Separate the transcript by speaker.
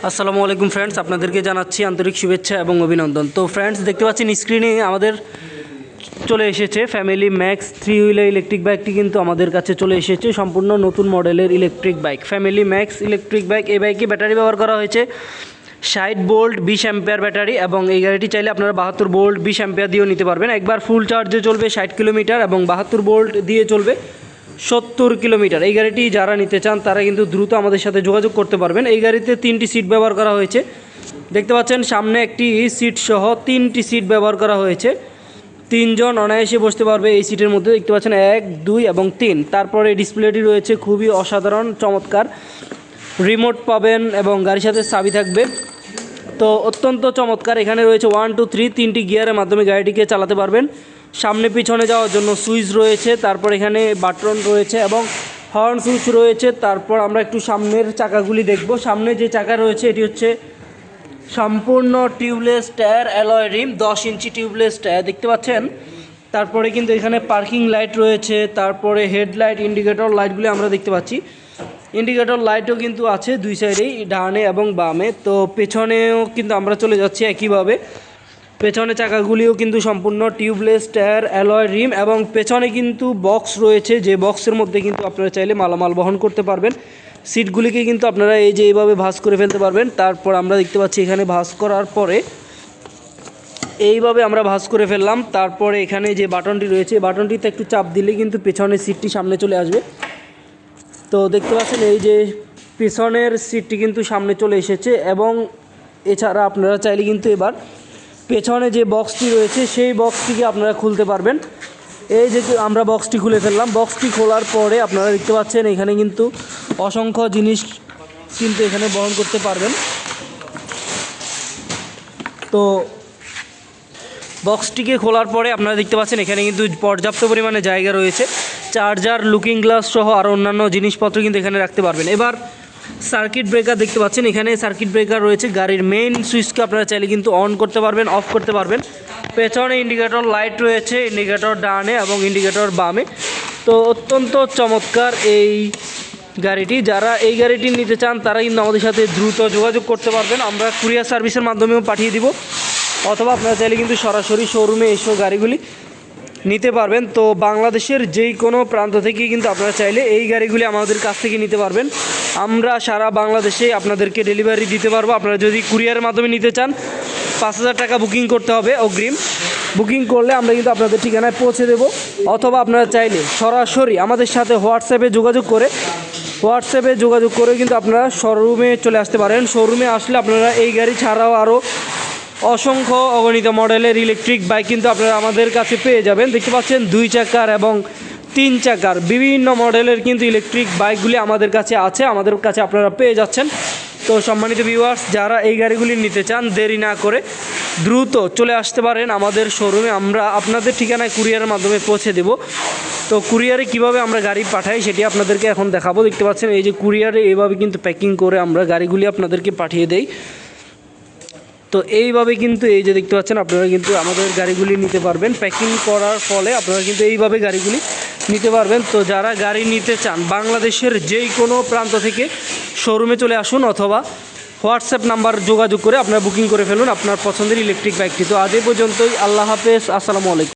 Speaker 1: আসসালামু আলাইকুম ফ্রেন্ডস, আপনাদেরকে জানাচ্ছি আন্তরিক শুভেচ্ছা এবং অভিনন্দন। তো ফ্রেন্ডস, দেখতে পাচ্ছেন স্ক্রিনে আমাদের চলে এসেছে ফ্যামিলি ম্যাক্স 3 হুইলার ইলেকট্রিক বাইকটি কিন্তু আমাদের কাছে চলে এসেছে। সম্পূর্ণ নতুন মডেলের electric bike family max electric bike. এই বাইকে ব্যাটারি ব্যবহার করা হয়েছে 60 ভোল্ট 20 অ্যাম্পিয়ার ব্যাটারি, এবং এই গাড়িটি চাইলে আপনারা 72 ভোল্ট 20 অ্যাম্পিয়ার দিয়েও নিতে পারবেন। একবার ফুল চার্জে চলবে 60 কিলোমিটার এবং 72 ভোল্ট দিয়ে চলবে 70 কিলোমিটার। এই গাড়িটি যারা নিতে চান তারা কিন্তু দ্রুত আমাদের সাথে যোগাযোগ করতে পারবেন। এই গাড়িতে 3টি সিট ব্যবহার করা হয়েছে। দেখতে পাচ্ছেন সামনে একটি সিট সহ 3টি সিট ব্যবহার করা হয়েছে। 3 জন অনায়াসে বসতে পারবে এই সিটের মধ্যে। দেখতে পাচ্ছেন 1, 2 এবং 3। তারপরে ডিসপ্লেটি রয়েছে খুবই অসাধারণ চমৎকার। রিমোট পাবেন এবং গাড়ির সাথে চাবি থাকবে, তো অত্যন্ত চমৎকার। এখানে রয়েছে 1, 2, 3 তিনটি গিয়ারের মাধ্যমে গাড়িটিকে চালাতে পারবেন। সামনে পিছনে যাওয়ার জন্য সুইচ রয়েছে, তারপর এখানে বাটন রয়েছে এবং হর্ন সুইচ রয়েছে। তারপর আমরা একটু সামনের চাকাগুলি দেখব। সামনে যে চাকা রয়েছে এটি হচ্ছে সম্পূর্ণ টিউবলেস টায়ার, অ্যালয় রিম, 10 ইঞ্চি টিউবলেস টায়ার দেখতে পাচ্ছেন। তারপরে কিন্তু এখানে পার্কিং লাইট রয়েছে, তারপরে হেডলাইট, ইন্ডিকেটর লাইটগুলি আমরা দেখতে পাচ্ছি। ইন্ডিকেটর লাইটও কিন্তু আছে দুই সাইডেই, ডানে এবং বামে। তো পেছনেও কিন্তু আমরা চলে যাচ্ছি একইভাবে। পেছনে চাকাগুলিও কিন্তু সম্পূর্ণ টিউবলেস টায়ার, অ্যালয় রিম, এবং পেছনে কিন্তু বক্স রয়েছে, যে বক্সের মধ্যে কিন্তু আপনারা চাইলে মালামাল বহন করতে পারবেন। সিটগুলিকে কিন্তু আপনারা এই যে এইভাবে ভাঁজ করে ফেলতে পারবেন। তারপর আমরা দেখতে পাচ্ছি এখানে ভাঁজ করার পরে এইভাবে আমরা ভাঁজ করে ফেললাম। তারপরে এখানে যে বাটনটি রয়েছে, বাটনটিতে একটু চাপ দিলে কিন্তু পেছনের সিটটি সামনে চলে আসবে। তো দেখতে পাচ্ছেন এই যে পেছনের সিটটি কিন্তু সামনে চলে এসেছে, এবং এছাড়া আপনারা চাইলে কিন্তু এবার পেছনে যে বক্সটি রয়েছে সেই বক্সটিকে আপনারা খুলতে পারবেন। এই যে আমরা বক্সটি খুলে ফেললাম। বক্সটি খোলার পরে আপনারা দেখতে পাচ্ছেন এখানে কিন্তু অসংখ্য জিনিস কিন্তু এখানে বহন করতে পারবেন। তো বক্সটিকে খোলার পরে আপনারা দেখতে পাচ্ছেন এখানে কিন্তু পর্যাপ্ত পরিমাণে জায়গা রয়েছে। চার্জার, লুকিং গ্লাস সহ আরও অন্যান্য জিনিসপত্র কিন্তু এখানে রাখতে পারবেন। এবার সার্কিট ব্রেকার দেখতে পাচ্ছেন, এখানে সার্কিট ব্রেকার রয়েছে। গাড়ির মেইন সুইচকে আপনারা চাইলে কিন্তু অন করতে পারবেন, অফ করতে পারবেন। পেছনে ইন্ডিকেটর লাইট রয়েছে, ইন্ডিকেটর ডানে এবং ইন্ডিকেটর বামে। তো অত্যন্ত চমৎকার এই গাড়িটি। যারা এই গাড়িটি নিতে চান তারা কিন্তু আমাদের সাথে দ্রুত যোগাযোগ করতে পারবেন। আমরা কুরিয়ার সার্ভিসের মাধ্যমেও পাঠিয়ে দিব, অথবা আপনারা চাইলে কিন্তু সরাসরি শোরুমে এসেও গাড়িগুলি নিতে পারবেন। তো বাংলাদেশের যেই কোনো প্রান্ত থেকেই কিন্তু আপনারা চাইলে এই গাড়িগুলি আমাদের কাছ থেকে নিতে পারবেন। আমরা সারা বাংলাদেশে আপনাদেরকে ডেলিভারি দিতে পারবো। আপনারা যদি কুরিয়ারের মাধ্যমে নিতে চান 5,000 টাকা বুকিং করতে হবে অগ্রিম। বুকিং করলে আমরা কিন্তু আপনাদের ঠিকানায় পৌঁছে দেব, অথবা আপনারা চাইলে সরাসরি আমাদের সাথে হোয়াটসঅ্যাপে যোগাযোগ করে কিন্তু আপনারা শোরুমে চলে আসতে পারেন। শোরুমে আসলে আপনারা এই গাড়ি ছাড়াও আরও অসংখ্য অগণিত মডেলের ইলেকট্রিক বাইক কিন্তু আপনারা আমাদের কাছে পেয়ে যাবেন। দেখতে পাচ্ছেন 2 চাকার এবং 3 চাকার বিভিন্ন মডেলের কিন্তু ইলেকট্রিক বাইকগুলি আমাদের কাছে আছে, আমাদের কাছে আপনারা পেয়ে যাচ্ছেন। তো সম্মানিত ভিউয়ার্স, যারা এই গাড়িগুলি নিতে চান দেরি না করে দ্রুত চলে আসতে পারেন আমাদের শোরুমে। আমরা আপনাদের ঠিকানায় কুরিয়ারের মাধ্যমে পৌঁছে দেব। তো কুরিয়ারে কিভাবে আমরা গাড়ি পাঠাই সেটি আপনাদেরকে এখন দেখাবো। দেখতে পাচ্ছেন এই যে কুরিয়ারে এইভাবে কিন্তু প্যাকিং করে আমরা গাড়িগুলি আপনাদেরকে পাঠিয়ে দেই। তো এইভাবে কিন্তু এই যে দেখতে পাচ্ছেন আপনারা কিন্তু আমাদের গাড়িগুলি নিতে পারবেন। প্যাকিং করার ফলে আপনারা কিন্তু এইভাবে গাড়িগুলি নিতে পারবেন। তো যারা গাড়ি নিতে চান বাংলাদেশের যেই কোনো প্রান্ত থেকে শোরুমে চলে আসুন, অথবা হোয়াটসঅ্যাপ নাম্বার যোগাযোগ করে আপনারা বুকিং করে ফেলুন আপনার পছন্দের ইলেকট্রিক বাইকটি। তো আজ এই পর্যন্তই। আল্লাহ হাফেজ, আসসালামু আলাইকুম।